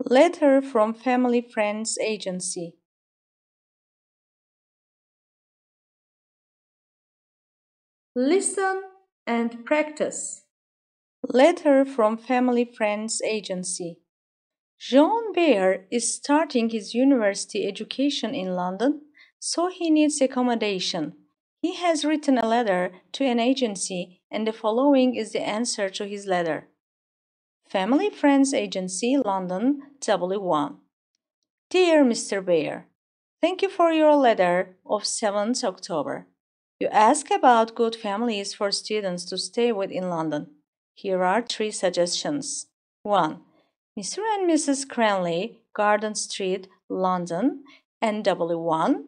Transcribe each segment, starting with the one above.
Letter from family friends agency. Listen and practice. Letter from family friends agency. Jean Bear is starting his university education in London, so he needs accommodation. He has written a letter to an agency, and the following is the answer to his letter. Family Friends Agency, London, W1. Dear Mr. Bear, thank you for your letter of 7th October. You ask about good families for students to stay with in London. Here are 3 suggestions. 1. Mr. and Mrs. Cranley, Garden Street, London, NW1.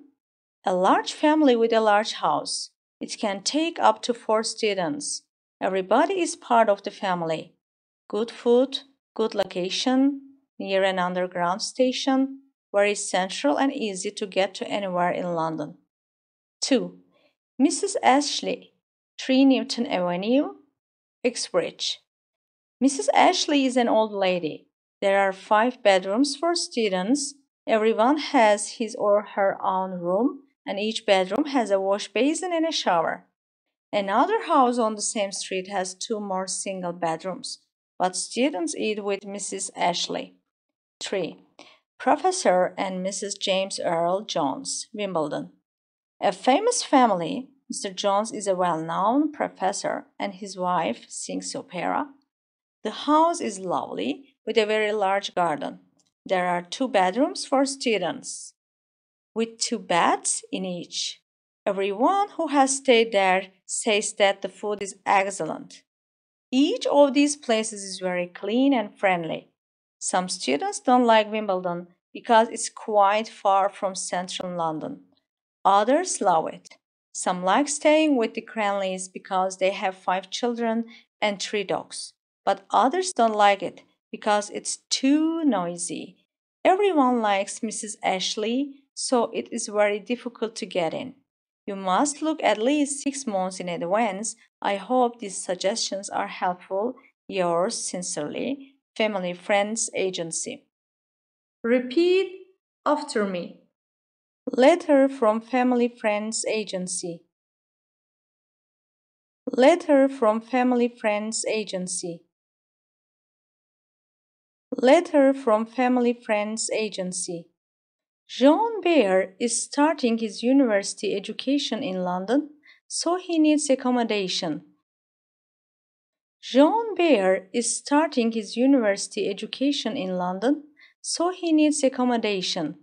A large family with a large house. It can take up to 4 students. Everybody is part of the family. Good food, good location, near an underground station, very central and easy to get to anywhere in London. 2. Mrs. Ashley, 3 Newton Avenue, Uxbridge. Mrs. Ashley is an old lady. There are 5 bedrooms for students. Everyone has his or her own room, and each bedroom has a wash basin and a shower. Another house on the same street has 2 more single bedrooms, but students eat with Mrs. Ashley. 3. Professor and Mrs. James Earl Jones, Wimbledon. A famous family. Mr. Jones is a well-known professor and his wife sings opera. The house is lovely with a very large garden. There are 2 bedrooms for students, with 2 beds in each. Everyone who has stayed there says that the food is excellent. Each of these places is very clean and friendly. Some students don't like Wimbledon because it's quite far from central London. Others love it. Some like staying with the Cranleys because they have 5 children and 3 dogs. But others don't like it because it's too noisy. Everyone likes Mrs. Ashley, so it is very difficult to get in. You must look at least 6 months in advance. I hope these suggestions are helpful. Yours sincerely, Family Friends Agency. Repeat after me. Letter from Family Friends Agency. Letter from Family Friends Agency. Letter from Family Friends Agency. Jean Bear is starting his university education in London, so he needs accommodation. Jean Bear is starting his university education in London, so he needs accommodation.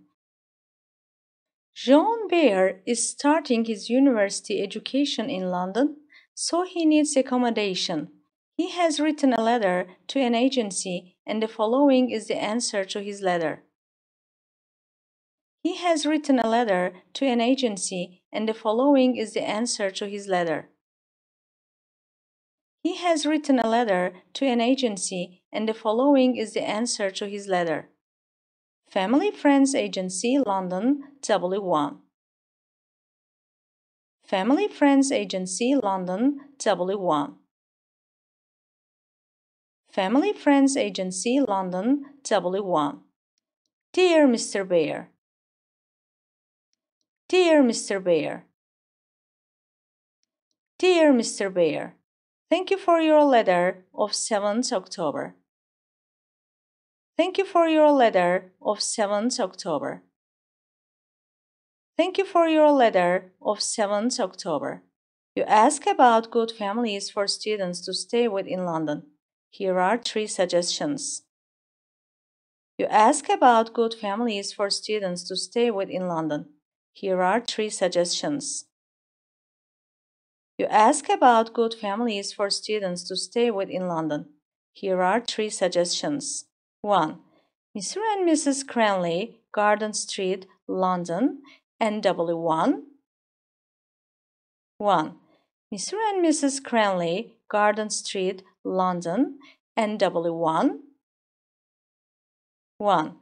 Jean Bear is starting his university education in London, so he needs accommodation. He has written a letter to an agency, and the following is the answer to his letter. He has written a letter to an agency, and the following is the answer to his letter. He has written a letter to an agency, and the following is the answer to his letter. Family Friends Agency, London, W1. Family Friends Agency, London, W1. Family Friends Agency, London, W1. Dear Mr. Bear. Dear Mr. Bear. Dear Mr. Bear, thank you for your letter of 7th October. Thank you for your letter of 7th October. Thank you for your letter of 7th October. You ask about good families for students to stay with in London. Here are 3 suggestions. You ask about good families for students to stay with in London. Here are 3 suggestions. You ask about good families for students to stay with in London. Here are 3 suggestions. 1. Mr. and Mrs. Cranley, Garden Street, London, NW1. 1. Mr. and Mrs. Cranley, Garden Street, London, NW1. 1.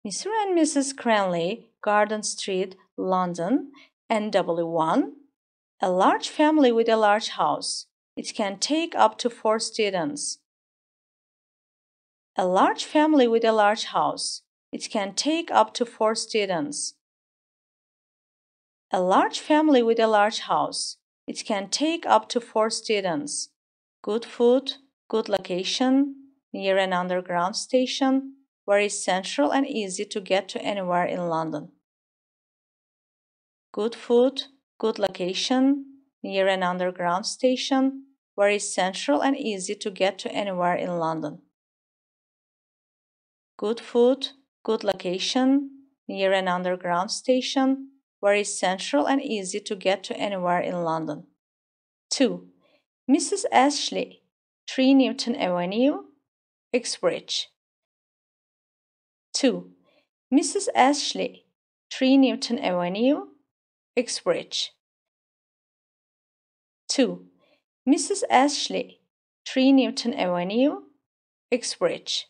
Mr. and Mrs. Cranley, Garden Street, London, NW1. A large family with a large house. It can take up to 4 students. A large family with a large house. It can take up to 4 students. A large family with a large house. It can take up to 4 students. Good food, good location, near an underground station, very central and easy to get to anywhere in London. Good food, good location, near an underground station, very central and easy to get to anywhere in London. Good food, good location, near an underground station, very central and easy to get to anywhere in London. 2. Mrs. Ashley, 3 Newton Avenue, Uxbridge. 2. Mrs. Ashley, 3 Newton Avenue, Uxbridge. 2. Mrs. Ashley, 3 Newton Avenue, Uxbridge.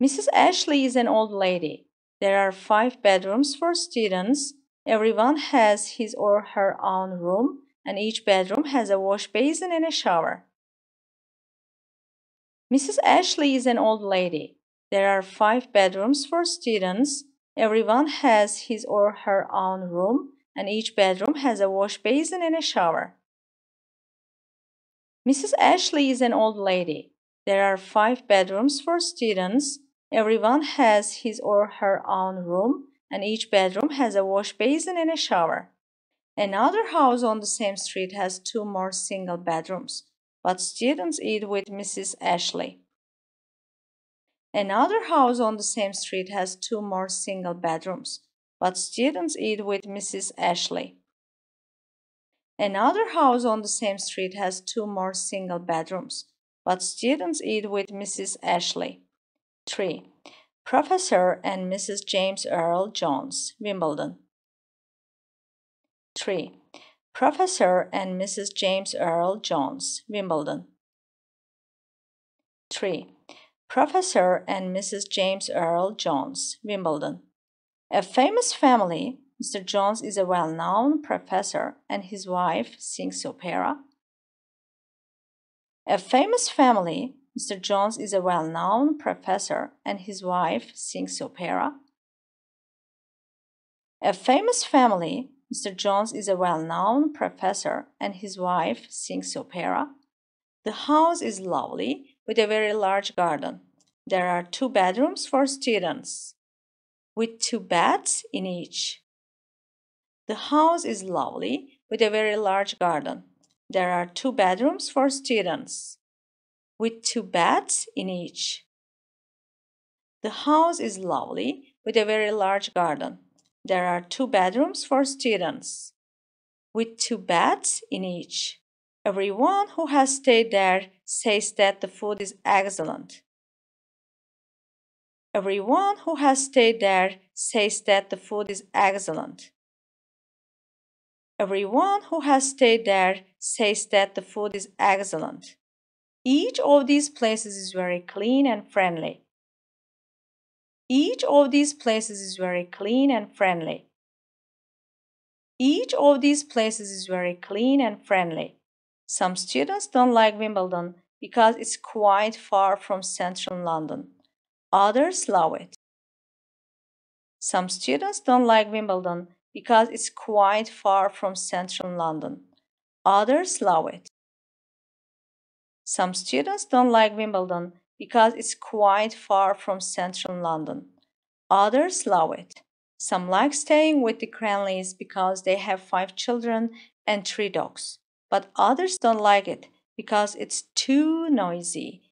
Mrs. Ashley is an old lady. There are 5 bedrooms for students. Everyone has his or her own room, and each bedroom has a wash basin and a shower. Mrs. Ashley is an old lady. There are 5 bedrooms for students. Everyone has his or her own room, and each bedroom has a wash basin and a shower. Mrs. Ashley is an old lady. There are 5 bedrooms for students. Everyone has his or her own room, and each bedroom has a wash basin and a shower. Another house on the same street has 2 more single bedrooms, but students eat with Mrs. Ashley. Another house on the same street has 2 more single bedrooms, but students eat with Mrs. Ashley. Another house on the same street has 2 more single bedrooms, but students eat with Mrs. Ashley. 3. Professor and Mrs. James Earl Jones, Wimbledon. 3. Professor and Mrs. James Earl Jones, Wimbledon. 3. Professor and Mrs. James Earl Jones, Wimbledon. A famous family. Mr. Jones is a well-known professor and his wife sings opera. A famous family. Mr. Jones is a well-known professor and his wife sings opera. A famous family. Mr. Jones is a well-known professor and his wife sings opera. The house is lovely with a very large garden. There are 2 bedrooms for students, with 2 beds in each. The house is lovely with a very large garden. There are 2 bedrooms for students, with 2 beds in each. The house is lovely with a very large garden. There are 2 bedrooms for students, with 2 beds in each. Everyone who has stayed there says that the food is excellent. Everyone who has stayed there says that the food is excellent. Everyone who has stayed there says that the food is excellent. Each of these places is very clean and friendly. Each of these places is very clean and friendly. Each of these places is very clean and friendly. Some students don't like Wimbledon because it's quite far from central London. Others love it. Some students don't like Wimbledon because it's quite far from central London. Others love it. Some students don't like Wimbledon because it's quite far from central London. Others love it. Some like staying with the Cranleys because they have 5 children and 3 dogs. But others don't like it because it's too noisy.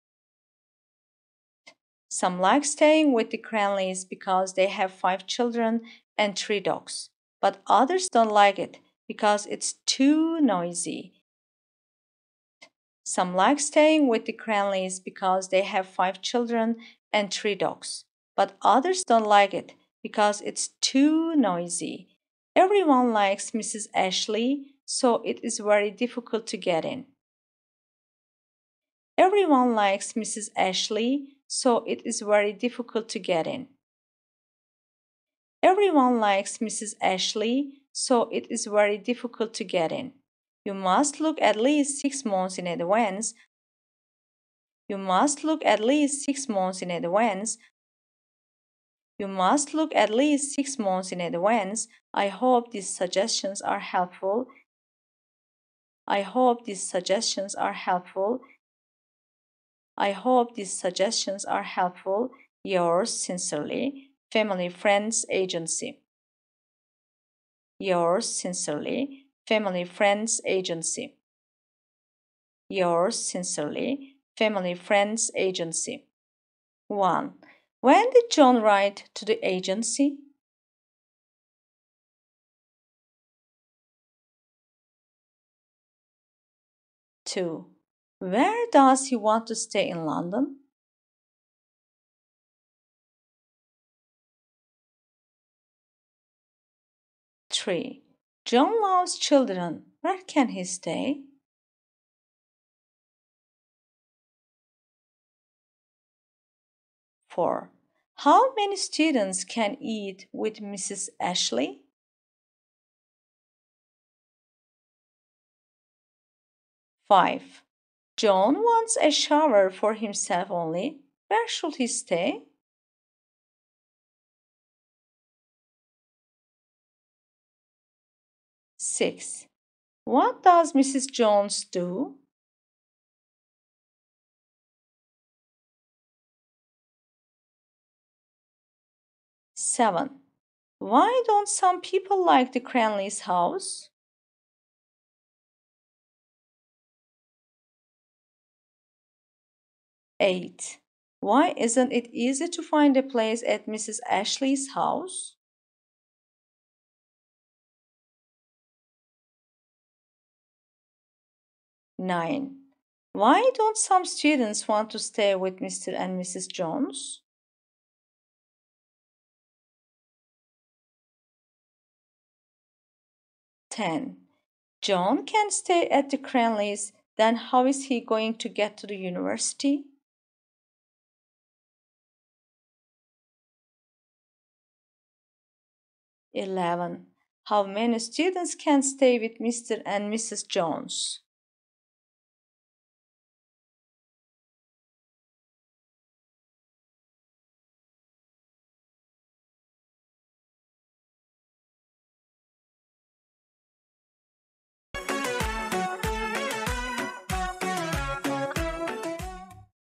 Some like staying with the Cranleys because they have 5 children and 3 dogs. But others don't like it because it's too noisy. Some like staying with the Cranleys because they have 5 children and 3 dogs. But others don't like it because it's too noisy. Everyone likes Mrs. Ashley, so it is very difficult to get in. Everyone likes Mrs. Ashley, so it is very difficult to get in. Everyone likes Mrs. Ashley, so it is very difficult to get in. You must look at least 6 months in advance You must look at least 6 months in advance. You must look at least 6 months in advance. I hope these suggestions are helpful. I hope these suggestions are helpful. I hope these suggestions are helpful. Yours sincerely, Family Friends Agency. Yours sincerely, Family Friends Agency. Yours sincerely, Family Friends Agency. 1. When did John write to the agency? 2. Where does he want to stay in London? 3. John loves children. Where can he stay? 4. How many students can eat with Mrs. Ashley? 5. John wants a shower for himself only. Where should he stay? 6. What does Mrs. Jones do? 7. Why don't some people like the Cranleys' house? 8. Why isn't it easy to find a place at Mrs. Ashley's house? 9. Why don't some students want to stay with Mr. and Mrs. Jones? 10. John can stay at the Cranleys, then how is he going to get to the university? 11. How many students can stay with Mr. and Mrs. Jones?